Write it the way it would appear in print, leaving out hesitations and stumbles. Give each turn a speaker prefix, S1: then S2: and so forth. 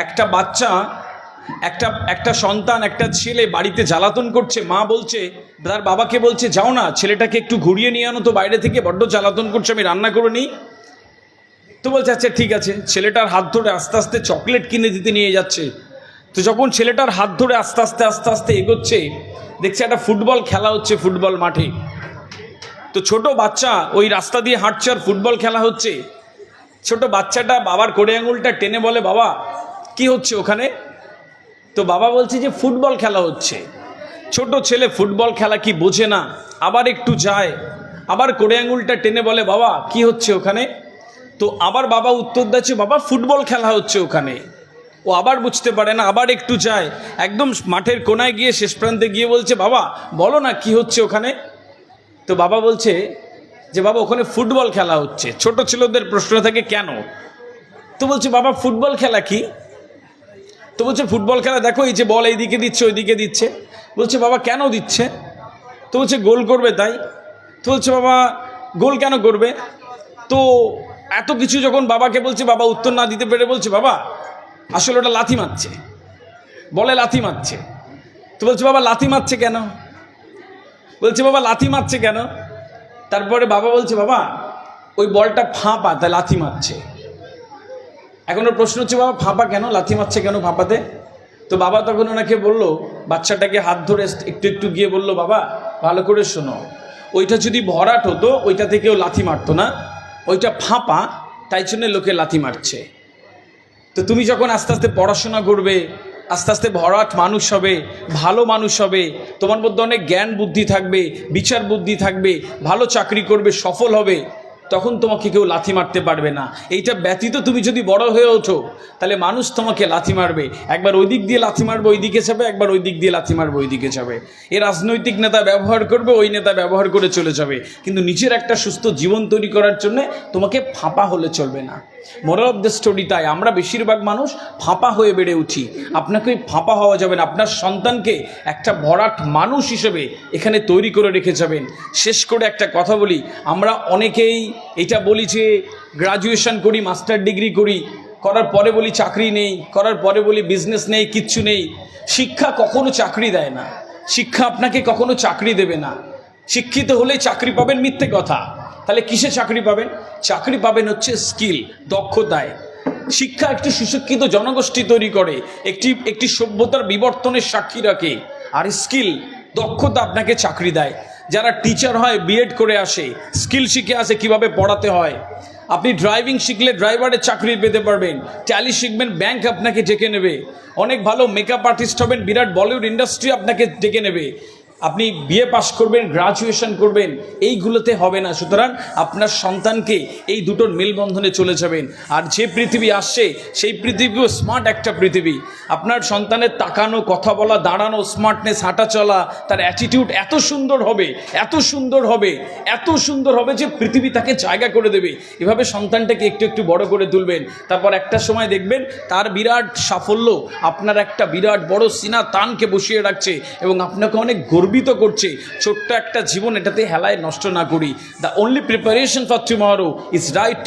S1: একটা বাচ্চা একটা সন্তান একটা ছেলে বাড়িতে জ্বালাতন করছে, মা বলছে তার বাবাকে বলছে যাও না ছেলেটাকে একটু ঘুরিয়ে নিয়ে আনো তো বাইরে থেকে, বড্ড জ্বালাতন করছে, আমি রান্না করে নিই। তো বলছে আচ্ছা ঠিক আছে। ছেলেটার হাত ধরে আস্তে আস্তে চকলেট কিনে দিতে নিয়ে যাচ্ছে। তো যখন ছেলেটার হাত ধরে আস্তে আস্তে এগোচ্ছে, দেখছে একটা ফুটবল খেলা হচ্ছে ফুটবল মাঠে। তো ছোট বাচ্চা ওই রাস্তা দিয়ে হাঁটছে আর ফুটবল খেলা হচ্ছে। ছোট বাচ্চাটা বাবার কোড়ে আঙুলটা টেনে বলে বাবা কি হচ্ছে ওখানে? তো বাবা বলছে যে ফুটবল খেলা হচ্ছে। ছোট ছেলে ফুটবল খেলা কি বোঝে না, আবার একটু যায়, আবার কোড়ে আঙুলটা টেনে বলে বাবা কি হচ্ছে ওখানে? তো আবার বাবা উত্তর দিচ্ছে বাবা ফুটবল খেলা হচ্ছে ওখানে। ও আবার বুঝতে পারে না, আবার একটু যায়, একদম মাঠের কোনায় গিয়ে শেষ প্রান্তে গিয়ে বলছে বাবা বলো না কি হচ্ছে ওখানে? তো বাবা বলছে যে বাবা ওখানে ফুটবল খেলা হচ্ছে। ছোট ছেলেদের প্রশ্ন থাকে কেন? তো বলছে বাবা ফুটবল খেলা কি? তো বলছে ফুটবল খেলা দেখো এই যে বল এইদিকে দিচ্ছে ওইদিকে দিচ্ছে। বলছে বাবা কেন দিচ্ছে? তো বলছে গোল করবে তাই। তো বলছে বাবা গোল কেন করবে? তো এত কিছু যখন বাবাকে বলছে, বাবা উত্তর না দিতে পেরে বলছে বাবা আসলে ওটা লাথি মারছে, বলে লাথি মারছে। তো বলছে বাবা লাথি মারছে কেন? বলছে বাবা লাথি মারছে কেন? তারপরে বাবা বলছে বাবা ওই বলটা ফাঁপা তাই লাথি মারছে। এখন ওর প্রশ্ন হচ্ছে বাবা ফাঁপা কেন, লাথি মারছে কেন ফাঁপাতে? তো বাবা তখন ওনাকে বললো, বাচ্চাটাকে হাত ধরে একটু একটু গিয়ে বলল বাবা ভালো করে শোনো, ওইটা যদি ভরাট হতো ওইটা থেকেও লাথি মারতো না, ওইটা ফাঁপা তাই জন্য লোকে লাথি মারছে। তো তুমি যখন আস্তে আস্তে পড়াশোনা করবে, আস্তে আস্তে ভরাট মানুষ হবে, ভালো মানুষ হবে, তোমার মধ্যে অনেক জ্ঞান বুদ্ধি থাকবে, বিচার বুদ্ধি থাকবে, ভালো চাকরি করবে, সফল হবে, তখন তোমাকে কেউ লাথি মারতে পারবে না। এইটা ব্যতীত তুমি যদি বড় হয়ে ওঠো তাহলে মানুষ তোমাকে লাথি মারবে, একবার ওই দিক দিয়ে লাথি মারবে ওই দিকে যাবে, একবার ওই দিক দিয়ে লাথি মারবে ওই দিকে যাবে। এ রাজনৈতিক নেতা ব্যবহার করবে, ওই নেতা ব্যবহার করে চলে যাবে, কিন্তু নিজের একটা সুস্থ জীবন তৈরি করার জন্য তোমাকে ফাঁপা হলে চলবে না। মোরাল অফ দ্য স্টোরি তাই আমরা বেশিরভাগ মানুষ ফাঁপা হয়ে বেড়ে উঠি। আপনাকে ওই ফাঁপা হওয়া যাবে না, আপনার সন্তানকে একটা ভরাট মানুষ হিসেবে এখানে তৈরি করে রেখে যাবেন। শেষ করে একটা কথা বলি, আমরা অনেকেই এটা বলি যে গ্রাজুয়েশন করি, মাস্টার ডিগ্রি করি, করার পরে বলি চাকরি নেই, করার পরে বলি বিজনেস নেই, কিচ্ছু নেই। শিক্ষা কখনো চাকরি দেয় না, শিক্ষা আপনাকে কখনো চাকরি দেবে না। শিক্ষিত হলেই চাকরি পাবেন মিথ্যে কথা। তাহলে কিসে চাকরি পাবেন? চাকরি পাবেন হচ্ছে স্কিল, দক্ষতায়। শিক্ষা একটি সুশিক্ষিত জনগোষ্ঠী তৈরি করে, একটি সভ্যতার বিবর্তনের সাক্ষী রাখে, আর স্কিল দক্ষতা আপনাকে চাকরি দেয়। যারা টিচার হয় বিএড করে আসে, স্কিল শিখে আসে কিভাবে পড়াতে হয়। আপনি ড্রাইভিং শিখলে ড্রাইভারের চাকরি পেতে পারবেন, ট্যালি শিখবেন ব্যাংক আপনাকে ডেকে নেবে, অনেক ভালো মেকআপ আর্টিস্ট হবেন, বিরাট বলিউড ইন্ডাস্ট্রি আপনাকে ডেকে নেবে। আপনি বিএ পাস করবেন, গ্রাজুয়েশন করবেন, এইগুলোতে হবে না। সুতরাং আপনার সন্তানকে এই দুটোর মেলবন্ধনে চলে যাবেন। আর যে পৃথিবী আসছে সেই পৃথিবীও স্মার্ট একটা পৃথিবী। আপনার সন্তানের তাকানো, কথা বলা, দাঁড়ানো, স্মার্টনেস, হাঁটা চলা, তার অ্যাটিটিউড এত সুন্দর হবে, এত সুন্দর হবে, এত সুন্দর হবে যে পৃথিবী তাকে জায়গা করে দেবে। এভাবে সন্তানটাকে একটু একটু বড় করে তুলবেন। তারপর একটা সময় দেখবেন তার বিরাট সাফল্য আপনার একটা বিরাট বড় সিনা তানকে বসিয়ে রাখছে এবং আপনাকে অনেক গর্বিত করছে। ছোট্ট একটা জীবন, এটাতে হেলায় নষ্ট না করি। The only preparation for tomorrow is right.